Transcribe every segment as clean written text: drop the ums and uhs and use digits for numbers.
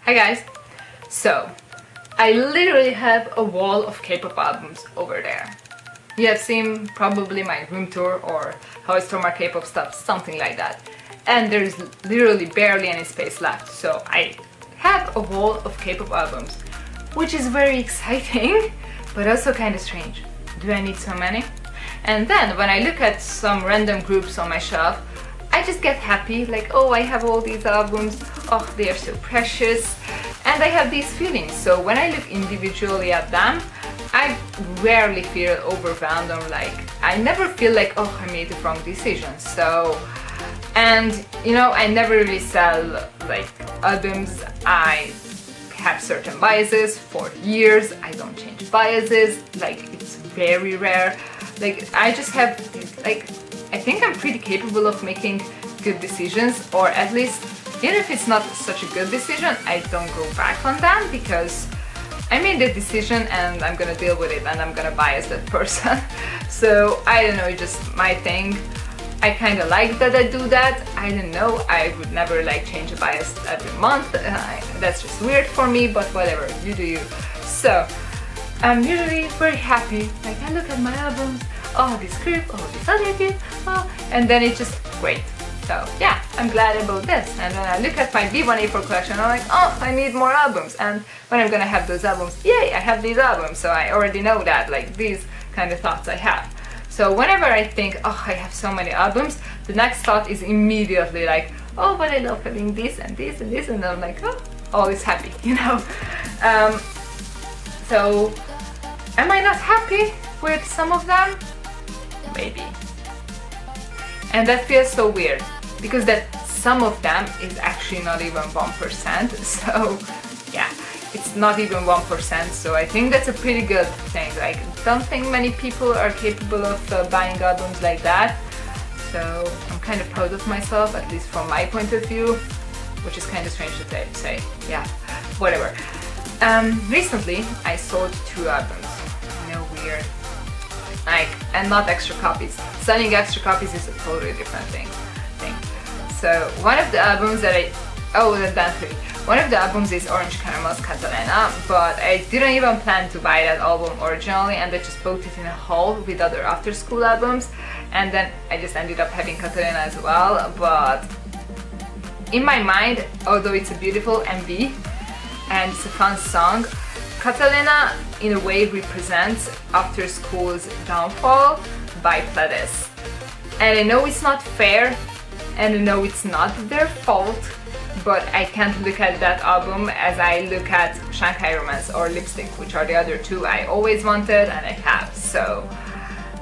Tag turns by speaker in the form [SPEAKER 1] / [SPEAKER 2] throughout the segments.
[SPEAKER 1] Hi guys! So, I literally have a wall of K-pop albums over there. You have seen probably my room tour or how I store my K-pop stuff, something like that. And there's literally barely any space left. So I have a wall of K-pop albums, which is very exciting, but also kind of strange. Do I need so many? And then when I look at some random groups on my shelf, I just get happy, like, oh, I have all these albums, oh, they are so precious, and I have these feelings. So when I look individually at them, I rarely feel overwhelmed or like, I never feel like, oh, I made the wrong decision. So, and you know, I never really sell like albums. I have certain biases for years. I don't change biases, like it's very rare. Like I just have, like, I think I'm pretty capable of making good decisions, or at least, even if it's not such a good decision, I don't go back on them because I made the decision and I'm gonna deal with it and I'm gonna bias that person. So I don't know, it's just my thing. I kind of like that I do that. I don't know, I would never like change a bias every month. That's just weird for me, but whatever, you do you. So I'm usually very happy. Like I look at my albums, oh this group, oh this other group, oh, and then it's just great. So yeah, I'm glad about this. And then I look at my B1A4 collection, I'm like, oh, I need more albums. And when I'm gonna have those albums, yay, I have these albums. So I already know that, like these kind of thoughts I have. So whenever I think, oh, I have so many albums, the next thought is immediately like, oh, but I love having this and this and this, and then I'm like, oh, always happy, you know. So am I not happy with some of them? Maybe. And that feels so weird because that some of them is actually not even 1%. So yeah, it's not even 1%. So I think that's a pretty good thing. Like, I don't think many people are capable of buying albums like that. So I'm kind of proud of myself, at least from my point of view, which is kind of strange to say. Yeah, whatever. Recently I sold 2 albums. You know, weird. Like, and not extra copies. Selling extra copies is a totally different thing. So one of the albums that then 3. One of the albums is Orange Caramel's Catalina, but I didn't even plan to buy that album originally, and I just bought it in a haul with other after school albums, and then I just ended up having Catalina as well. But in my mind, although it's a beautiful MV and it's a fun song, Catalina in a way represents after school's downfall by Lovelyz. And I know it's not fair, and I know it's not their fault, but I can't look at that album as I look at Shanghai Romance or Lipstick, which are the other 2 I always wanted and I have. So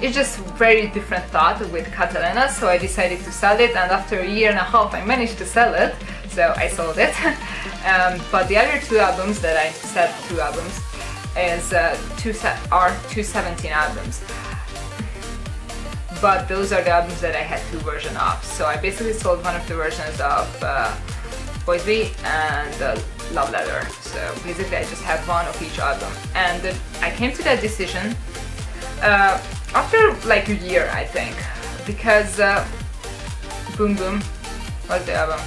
[SPEAKER 1] it's just very different thought with Catalina, so I decided to sell it, and after a year and a half I managed to sell it, so I sold it. But the other 2 albums that I said, 2 albums, is 217 albums. But those are the albums that I had 2 versions of. So I basically sold one of the versions of Boys B and Love Letter. So basically I just have one of each album. And I came to that decision after like a year, I think, because Boom Boom was the album,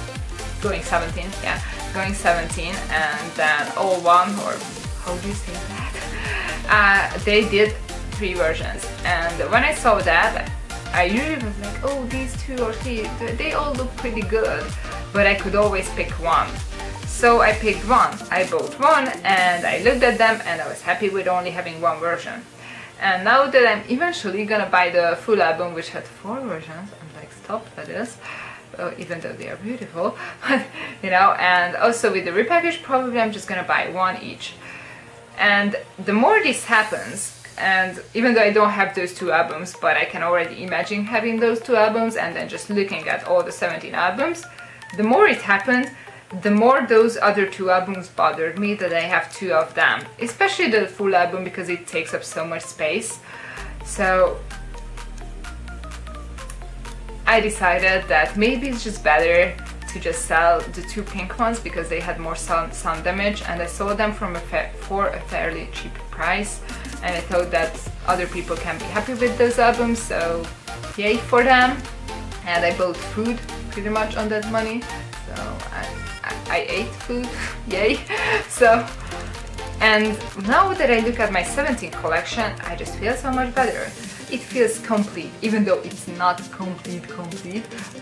[SPEAKER 1] Going 17, yeah, Going 17, and then All One, or how do you say that? They did 3 versions, and when I saw that, I usually was like, oh, these 2 or 3, they all look pretty good, but I could always pick one. So I picked one, I bought one, and I looked at them and I was happy with only having one version. And now that I'm eventually gonna buy the full album, which had 4 versions, I'm like, stop at this, even though they are beautiful, you know, and also with the repackage, probably I'm just gonna buy 1 each. And the more this happens, and even though I don't have those 2 albums, but I can already imagine having those 2 albums and then just looking at all the 17 albums, the more it happened, the more those other 2 albums bothered me that I have 2 of them, especially the full album because it takes up so much space. So I decided that maybe it's just better to just sell the 2 pink ones because they had more sound damage, and I sold them for a fairly cheap price, and I thought that other people can be happy with those albums, so yay for them. And I bought food pretty much on that money, so I ate food, yay! So, and now that I look at my 17 collection, I just feel so much better. It feels complete, even though it's not complete,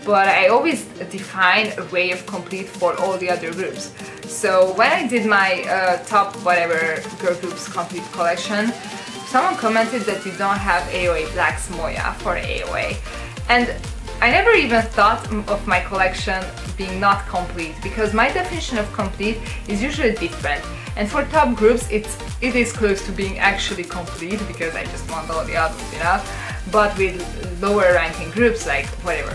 [SPEAKER 1] but I always define a way of complete for all the other groups. So when I did my top whatever girl groups complete collection, someone commented that you don't have AOA Black's Moya for AOA, and I never even thought of my collection being not complete, because my definition of complete is usually different. And for top groups, it is close to being actually complete, because I just want all the albums, you know. But with lower ranking groups, like whatever,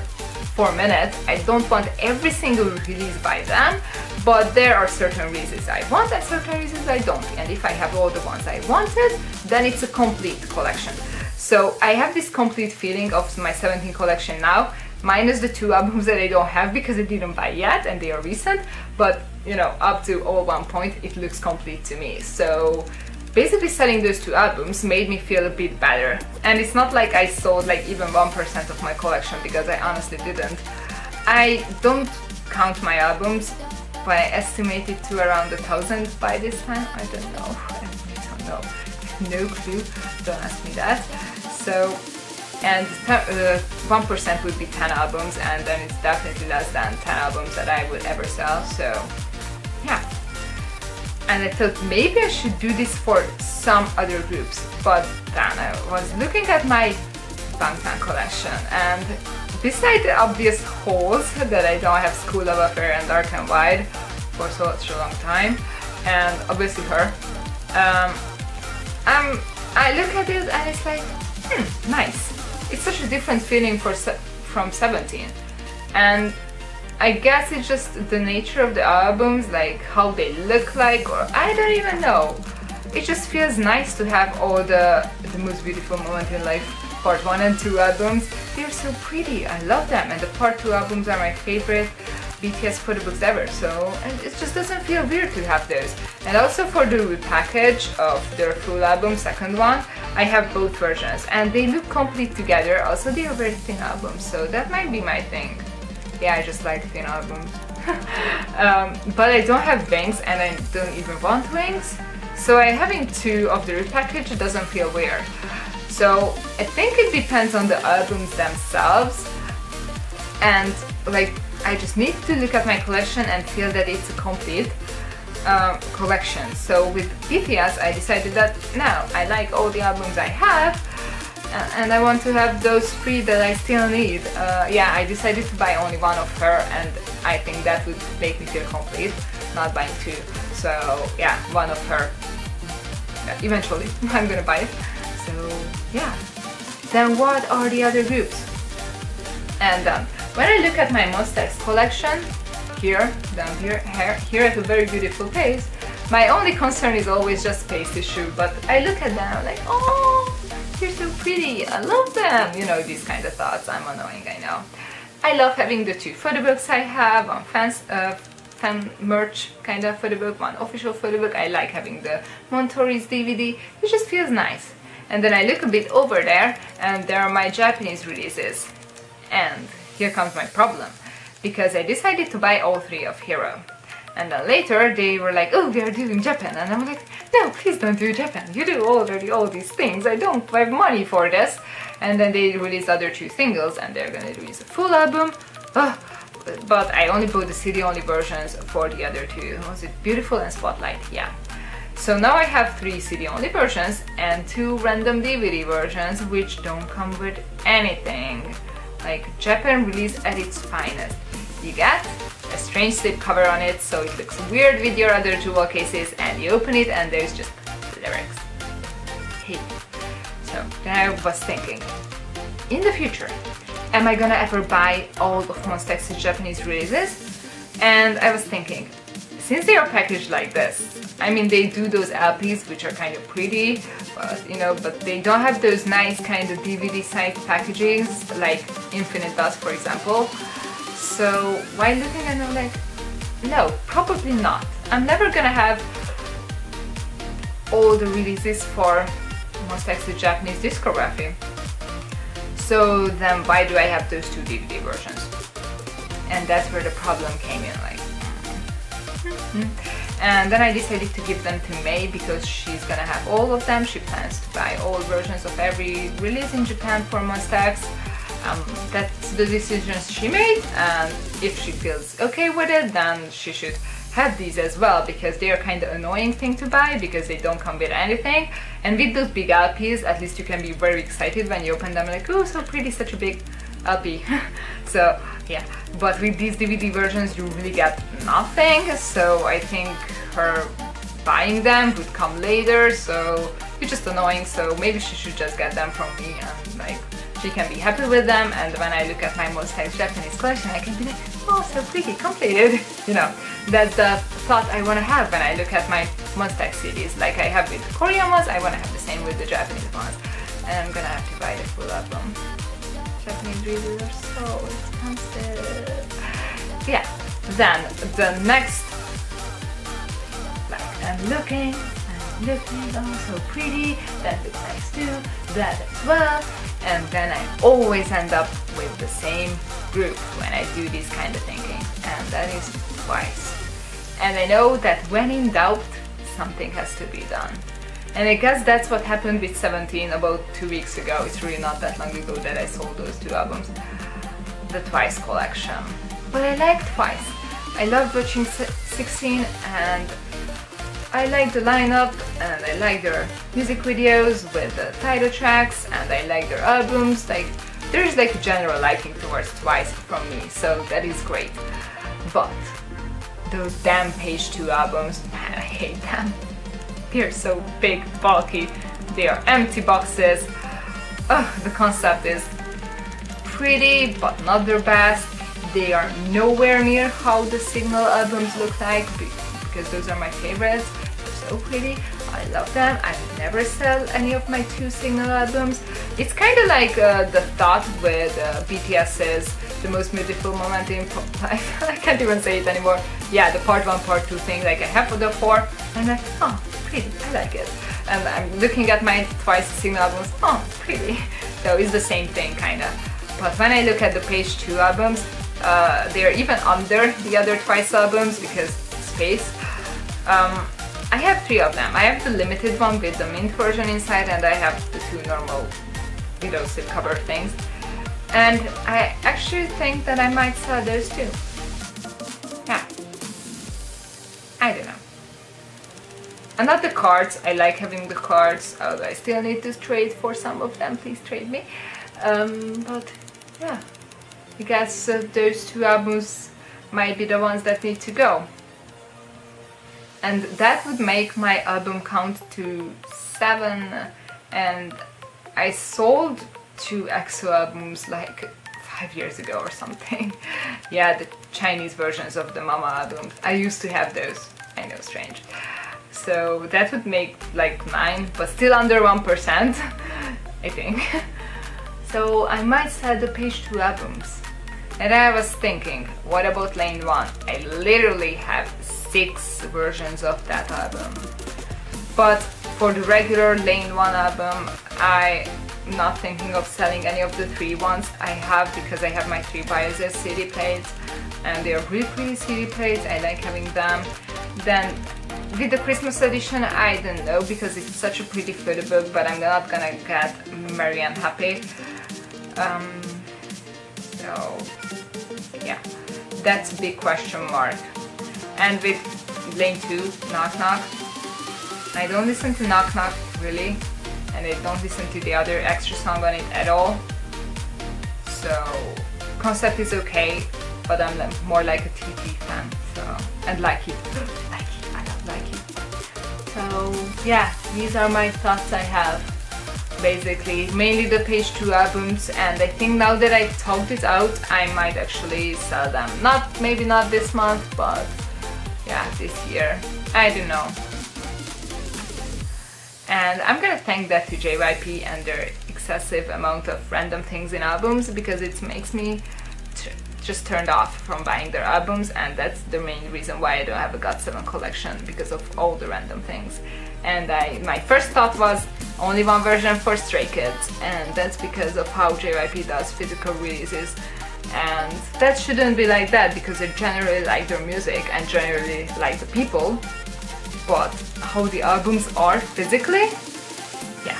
[SPEAKER 1] 4 minutes, I don't want every single release by them, but there are certain releases I want and certain releases I don't. And if I have all the ones I wanted, then it's a complete collection. So I have this complete feeling of my 17 collection now, minus the 2 albums that I don't have because I didn't buy yet and they are recent, but you know, up to all one point it looks complete to me. So basically selling those 2 albums made me feel a bit better, and it's not like I sold like even 1% of my collection, because I honestly didn't. I don't count my albums, but I estimate it to around 1,000 by this time. I don't know, I don't know, no clue, don't ask me that. So, and 1% would be 10 albums, and then it's definitely less than 10 albums that I would ever sell, so yeah. And I thought maybe I should do this for some other groups, but then I was looking at my Bangtan collection, and beside the obvious holes that I don't have School of Affair and Dark and Wide for such a long time, and obviously her, I look at it and it's like, nice. It's such a different feeling from 17, and I guess it's just the nature of the albums, like how they look like, or I don't even know. It just feels nice to have all the most beautiful moment in life part 1 and 2 albums. They're so pretty, I love them, and the part 2 albums are my favorite BTS photobooks ever, so and it just doesn't feel weird to have those. And also for the repackage of their full album, second one, I have both versions and they look complete together. Also they are very thin albums, so that might be my thing. Yeah, I just like thin albums. But I don't have wings and I don't even want wings, so having 2 of the repackage doesn't feel weird. So I think it depends on the albums themselves, and like I just need to look at my collection and feel that it's a complete collection. So with BTS I decided that now I like all the albums I have, and I want to have those 3 that I still need. Yeah, I decided to buy only 1 of her, and I think that would make me feel complete, not buying 2. So yeah, 1 of her. Yeah, eventually I'm gonna buy it. So yeah. Then what are the other groups? And when I look at my Monster X collection, here, down here, here at a very beautiful place, my only concern is always just space issue, but I look at them, I'm like, oh, they're so pretty, I love them, you know, these kind of thoughts. I'm annoying, I know. I love having the 2 photobooks I have, one fan merch kind of photobook, one official photobook. I like having the Montoris DVD, it just feels nice. And then I look a bit over there, and there are my Japanese releases. And here comes my problem, because I decided to buy all 3 of Hero. And then later they were like, oh, we are doing Japan, and I'm like, no, please don't do Japan, you do already all these things, I don't have money for this. And then they released other 2 singles, and they're gonna release a full album. But I only bought the CD-only versions for the other 2. Was it Beautiful and Spotlight? Yeah. So now I have 3 CD-only versions and 2 random DVD versions, which don't come with anything. Like Japan release at its finest. You get a strange slipcover on it, so it looks weird with your other jewel cases, and you open it and there's just lyrics. Hey. So then I was thinking, in the future, am I gonna ever buy all of Monster X's Japanese releases? And I was thinking, since they are packaged like this, I mean, they do those LPs which are kind of pretty, but you know, but they don't have those nice kind of DVD sized packagings like Infinite Dust, for example. So while looking at them, I'm like, no, probably not. I'm never gonna have all the releases for Monster X's Japanese discography. So then why do I have those 2 DVD versions? And that's where the problem came in, like, And then I decided to give them to May because she's gonna have all of them. She plans to buy all versions of every release in Japan for Monsta X. That's the decisions she made, and if she feels okay with it, then she should have these as well, because they are kind of annoying thing to buy because they don't come with anything. And with those big LPs, at least you can be very excited when you open them, like, oh, so pretty, such a big LP. So yeah, but with these DVD versions you really get nothing, so I think her buying them would come later, so it's just annoying. So maybe she should just get them from me, and like she can be happy with them, and when I look at my Monsta X Japanese collection I can be like, oh, so pretty, completed. You know, that's the thought I want to have when I look at my Monsta X CDs. Like I have with the Korean ones, I want to have the same with the Japanese ones, and I'm gonna have to buy the full album. Japanese reviews are so expensive. Yeah, then the next, like I'm looking, oh so pretty, that looks nice too, that as well, and then I always end up with the same group when I do this kind of thinking, and that is Twice. And I know that when in doubt, something has to be done. And I guess that's what happened with 17 about 2 weeks ago. It's really not that long ago that I sold those two albums. The Twice collection. But I like Twice. I love watching 16, and I like the lineup, and I like their music videos with the title tracks, and I like their albums. Like, there's like a general liking towards Twice from me, so that is great. But those damn page 2 albums, man, I hate them. They're so big, bulky, they are empty boxes. The concept is pretty, but not their best. They are nowhere near how the Signal albums look like, because those are my favorites. They're so pretty, I love them. I would never sell any of my 2 Signal albums. It's kind of like the thought with BTS's The Most Beautiful Moment in Pop Life. I can't even say it anymore. Yeah, the part 1, part 2 thing, like I have for the 4, and I'm like, oh, pretty, I like it. And I'm looking at my Twice Signal albums, oh, pretty. So it's the same thing, kinda. But when I look at the page 2 albums, they're even under the other Twice albums because space. I have 3 of them. I have the limited one with the mint version inside, and I have the 2 normal, you know, slipcover things. And I actually think that I might sell those too. Yeah. I don't know. And not the cards, I like having the cards, although I still need to trade for some of them, please trade me. But yeah, I guess those 2 albums might be the ones that need to go. And that would make my album count to 7, and I sold 2 EXO albums like 5 years ago or something. Yeah, the Chinese versions of the Mama albums. I used to have those. I know, strange. So that would make like 9, but still under 1%, I think. So I might sell the page 2 albums. And I was thinking, what about Lane 1? I literally have 6 versions of that album. But for the regular Lane 1 album, I'm not thinking of selling any of the 3 ones I have, because I have my 3 biases CD plates, and they are really pretty CD plates, I like having them. Then with the Christmas edition, I don't know, because it's such a pretty photo book, but I'm not gonna get Merry and Happy. So yeah, that's a big question mark. And with Lane 2, Knock Knock, I don't listen to Knock Knock really, and I don't listen to the other extra song on it at all. So concept is okay, but I'm more like a TT fan. So, and like it, I love like it. So yeah, these are my thoughts I have. Basically, mainly the page 2 albums, and I think now that I talked it out, I might actually sell them. Maybe not this month, but yeah, this year. I don't know. And I'm gonna thank that to JYP and their excessive amount of random things in albums, because it makes me just turned off from buying their albums, and that's the main reason why I don't have a GOT7 collection, because of all the random things. And my first thought was only 1 version for Stray Kids, and that's because of how JYP does physical releases. and that shouldn't be like that because I generally like their music and generally like the people, but how the albums are physically, yeah.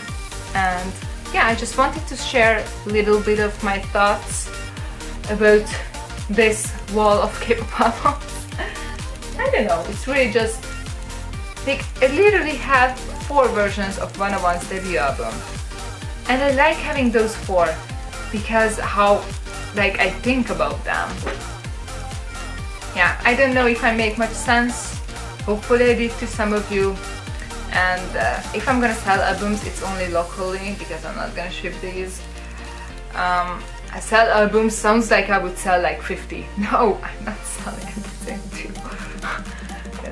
[SPEAKER 1] And yeah, I just wanted to share a little bit of my thoughts about this wall of K-pop albums. I don't know, it's really just like, I literally have 4 versions of 101's debut album, and I like having those 4 because how like I think about them. Yeah, I don't know if I make much sense. Hopefully I did to some of you. And if I'm gonna sell albums, it's only locally because I'm not gonna ship these. I sell albums sounds like I would sell like 50. No, I'm not selling anything too.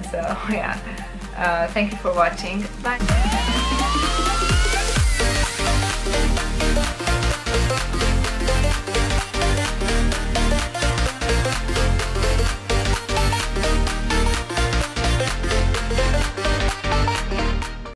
[SPEAKER 1] So yeah, thank you for watching. Bye.